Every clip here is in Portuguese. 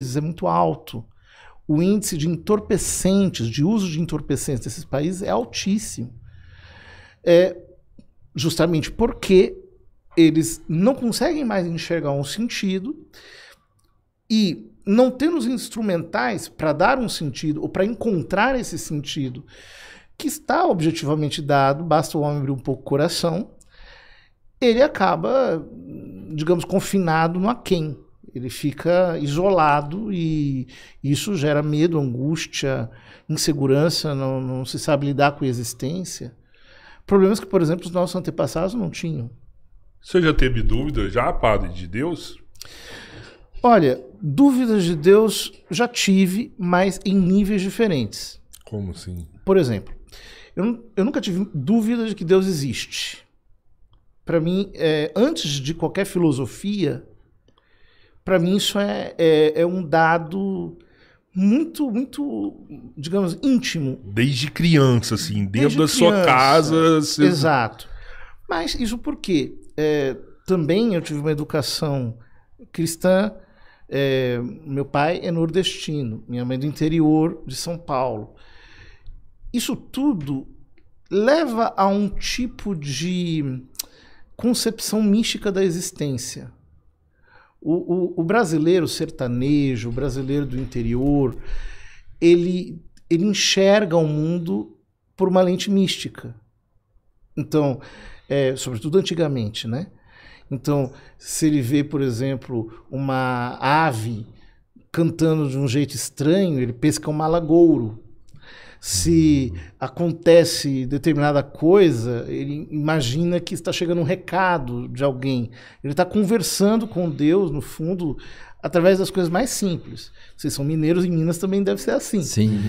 é muito alto. O índice de entorpecentes, de uso de entorpecentes desses países é altíssimo. Justamente porque eles não conseguem mais enxergar um sentido e, não tendo os instrumentais para dar um sentido ou para encontrar esse sentido que está objetivamente dado, basta o homem abrir um pouco o coração, ele acaba, digamos, confinado no aquém. Ele fica isolado e isso gera medo, angústia, insegurança, não se sabe lidar com a existência. Problemas que, por exemplo, os nossos antepassados não tinham. Você já teve dúvida, já, padre, de Deus? Olha, dúvidas de Deus já tive, mas em níveis diferentes. Como assim? Por exemplo, eu nunca tive dúvida de que Deus existe. Para mim, antes de qualquer filosofia, para mim isso é um dado muito, digamos, íntimo. Desde criança, assim, dentro da sua criança, casa. Você... Exato. Mas isso por quê? Também eu tive uma educação cristã. Meu pai é nordestino, minha mãe é do interior de São Paulo. Isso tudo leva a um tipo de concepção mística da existência. O brasileiro sertanejo, o brasileiro do interior, ele enxerga o mundo por uma lente mística. Então, sobretudo antigamente, né? Então, se ele vê, por exemplo, uma ave cantando de um jeito estranho, ele pensa que é um malagouro. Se acontece determinada coisa, ele imagina que está chegando um recado de alguém. Ele está conversando com Deus, no fundo, através das coisas mais simples. Vocês são mineiros, em Minas também deve ser assim. Sim.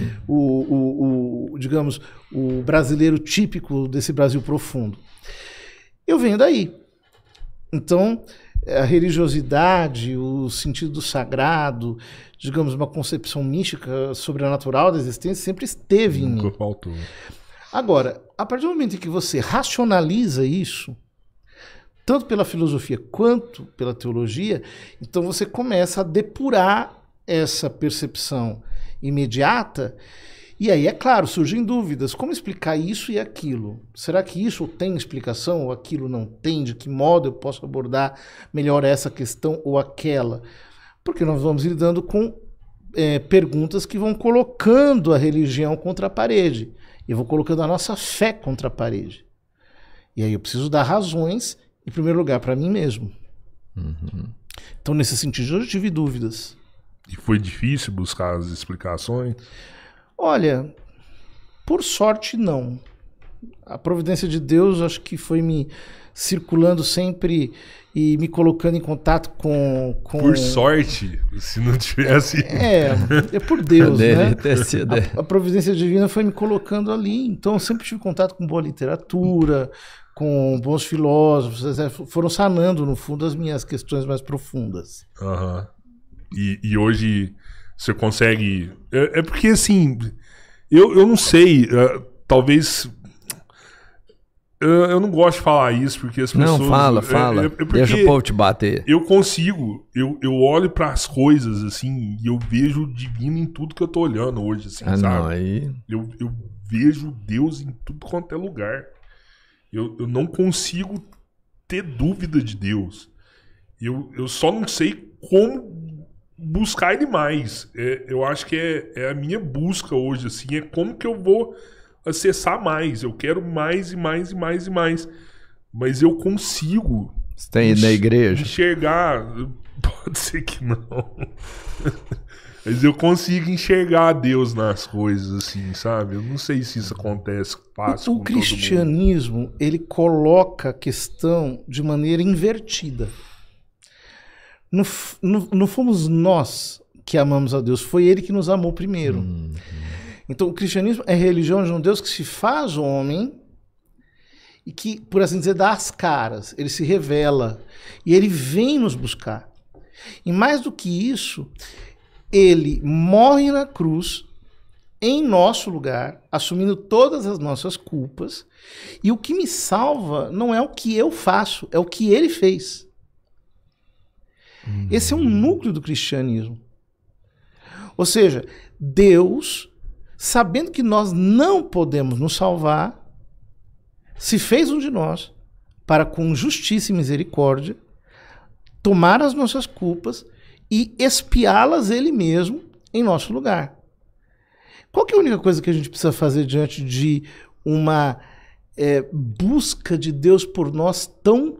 Digamos, o brasileiro típico desse Brasil profundo. Eu venho daí. Então, a religiosidade, o sentido do sagrado, digamos, uma concepção mística, sobrenatural da existência sempre esteve em mim. Nunca faltou. Agora, a partir do momento em que você racionaliza isso, tanto pela filosofia quanto pela teologia, então você começa a depurar essa percepção imediata. E aí, é claro, surgem dúvidas. Como explicar isso e aquilo? Será que isso tem explicação ou aquilo não tem? De que modo eu posso abordar melhor essa questão ou aquela? Porque nós vamos lidando com perguntas que vão colocando a religião contra a parede. E eu vou colocando a nossa fé contra a parede. E aí eu preciso dar razões, em primeiro lugar, para mim mesmo. Uhum. Então, nesse sentido, eu tive dúvidas. E foi difícil buscar as explicações? Olha, por sorte, não. A providência de Deus, acho que foi me circulando sempre e me colocando em contato com... Por sorte, se não tivesse... É por Deus, né? Ter sido. A providência divina foi me colocando ali. Então, eu sempre tive contato com boa literatura, com bons filósofos. Foram sanando, no fundo, as minhas questões mais profundas. Uhum. E hoje... Você consegue... É porque, assim... Eu não sei... talvez... Eu não gosto de falar isso, porque as pessoas... Não, fala. Deixa o povo te bater. Eu consigo... Eu olho para as coisas, assim... E eu vejo o divino em tudo que eu tô olhando hoje, assim, sabe? Não, aí... Eu vejo Deus em tudo quanto é lugar. Eu não consigo ter dúvida de Deus. Eu só não sei como... buscar ele mais. Eu acho que é a minha busca hoje, assim, é como que eu vou acessar mais. Eu quero mais e mais e mais e mais. Mas eu consigo... Você tem ido na igreja? Enxergar... Pode ser que não. Mas eu consigo enxergar Deus nas coisas, assim, sabe? Eu não sei se isso acontece fácil com todo mundo. O cristianismo, ele coloca a questão de maneira invertida. Não fomos nós que amamos a Deus, foi Ele que nos amou primeiro. Então o cristianismo é a religião de um Deus que se faz homem e que, por assim dizer, dá as caras, Ele se revela e Ele vem nos buscar. E mais do que isso, Ele morre na cruz em nosso lugar, assumindo todas as nossas culpas, e o que me salva não é o que eu faço, é o que Ele fez. Esse é um núcleo do cristianismo. Ou seja, Deus, sabendo que nós não podemos nos salvar, se fez um de nós para, com justiça e misericórdia, tomar as nossas culpas e expiá-las ele mesmo em nosso lugar. Qual que é a única coisa que a gente precisa fazer diante de uma busca de Deus por nós tão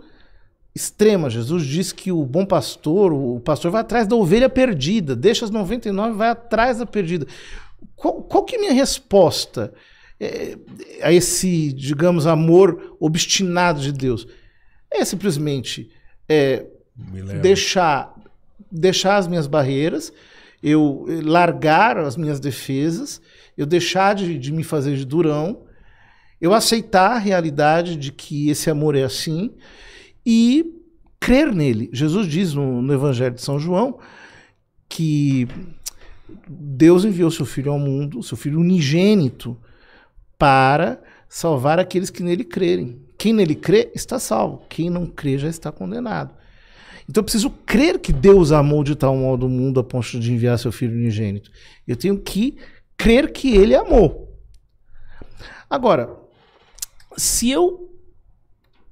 extrema? Jesus diz que o bom pastor, o pastor vai atrás da ovelha perdida, deixa as 99 e vai atrás da perdida. Qual que é a minha resposta a esse, digamos, amor obstinado de Deus? É simplesmente deixar as minhas barreiras, eu largar as minhas defesas, eu deixar de me fazer de durão, eu aceitar a realidade de que esse amor é assim e crer nele. Jesus diz no Evangelho de São João que Deus enviou seu Filho ao mundo, seu Filho unigênito, para salvar aqueles que nele crerem. Quem nele crê está salvo, quem não crê já está condenado. Então eu preciso crer que Deus amou de tal modo o mundo a ponto de enviar seu Filho unigênito. Eu tenho que crer que ele amou. Agora, se eu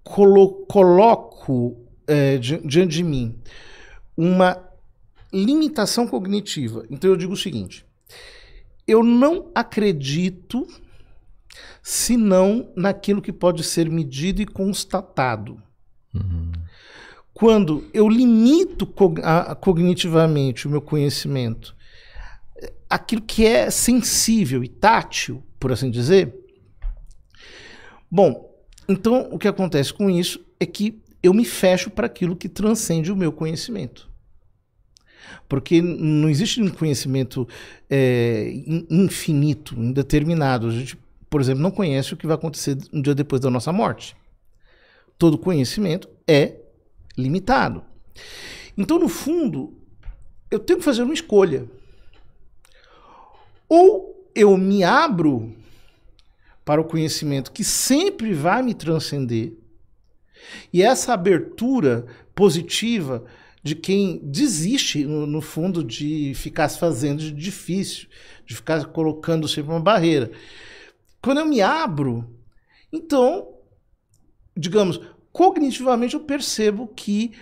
coloco diante de mim uma limitação cognitiva, então eu digo o seguinte: eu não acredito senão naquilo que pode ser medido e constatado. Uhum. Quando eu limito cognitivamente o meu conhecimento, aquilo que é sensível e tátil, por assim dizer, bom, então o que acontece com isso é que eu me fecho para aquilo que transcende o meu conhecimento. Porque não existe um conhecimento infinito, indeterminado. A gente, por exemplo, não conhece o que vai acontecer um dia depois da nossa morte. Todo conhecimento é limitado. Então, no fundo, eu tenho que fazer uma escolha. Ou eu me abro para o conhecimento que sempre vai me transcender, e essa abertura positiva de quem desiste, no fundo, de ficar se fazendo de difícil, de ficar colocando sempre uma barreira. Quando eu me abro, então, digamos, cognitivamente eu percebo que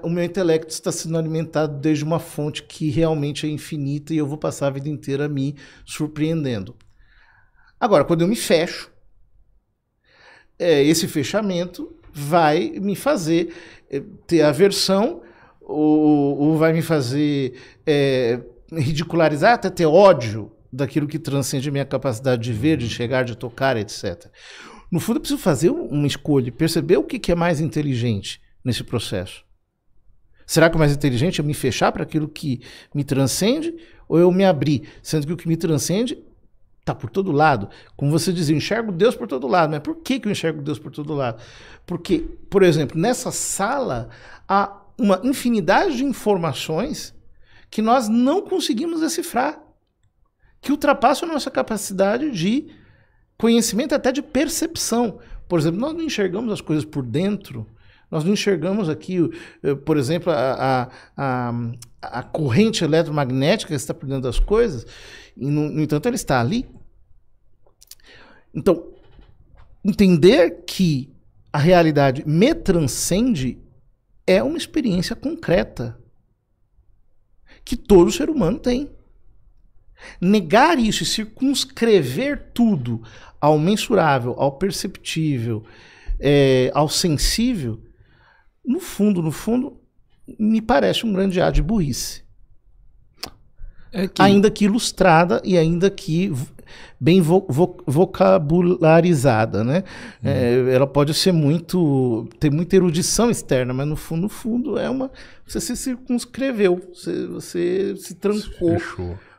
o meu intelecto está sendo alimentado desde uma fonte que realmente é infinita e eu vou passar a vida inteira me surpreendendo. Agora, quando eu me fecho, esse fechamento vai me fazer ter aversão ou vai me fazer ridicularizar, até ter ódio daquilo que transcende a minha capacidade de ver, de enxergar, de tocar, etc. No fundo, eu preciso fazer uma escolha, perceber o que é mais inteligente nesse processo. Será que o mais inteligente é me fechar para aquilo que me transcende ou eu me abrir, sendo que o que me transcende está por todo lado? Como você dizia, eu enxergo Deus por todo lado. Mas por que eu enxergo Deus por todo lado? Porque, por exemplo, nessa sala há uma infinidade de informações que nós não conseguimos decifrar, que ultrapassam a nossa capacidade de conhecimento, até de percepção. Por exemplo, nós não enxergamos as coisas por dentro, nós não enxergamos aqui, por exemplo, a corrente eletromagnética que está por dentro das coisas, e, no entanto, ela está ali. Então, entender que a realidade me transcende é uma experiência concreta que todo ser humano tem. Negar isso e circunscrever tudo ao mensurável, ao perceptível, ao sensível, no fundo, me parece um grande ato de burrice. Ainda que ilustrada e ainda que bem vocabularizada, né? Ela pode ser ter muita erudição externa, mas no fundo você se circunscreveu, você se trancou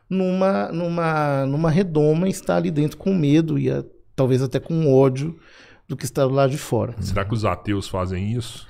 numa redoma e está ali dentro com medo e talvez até com ódio do que está do lado de fora. Será que os ateus fazem isso?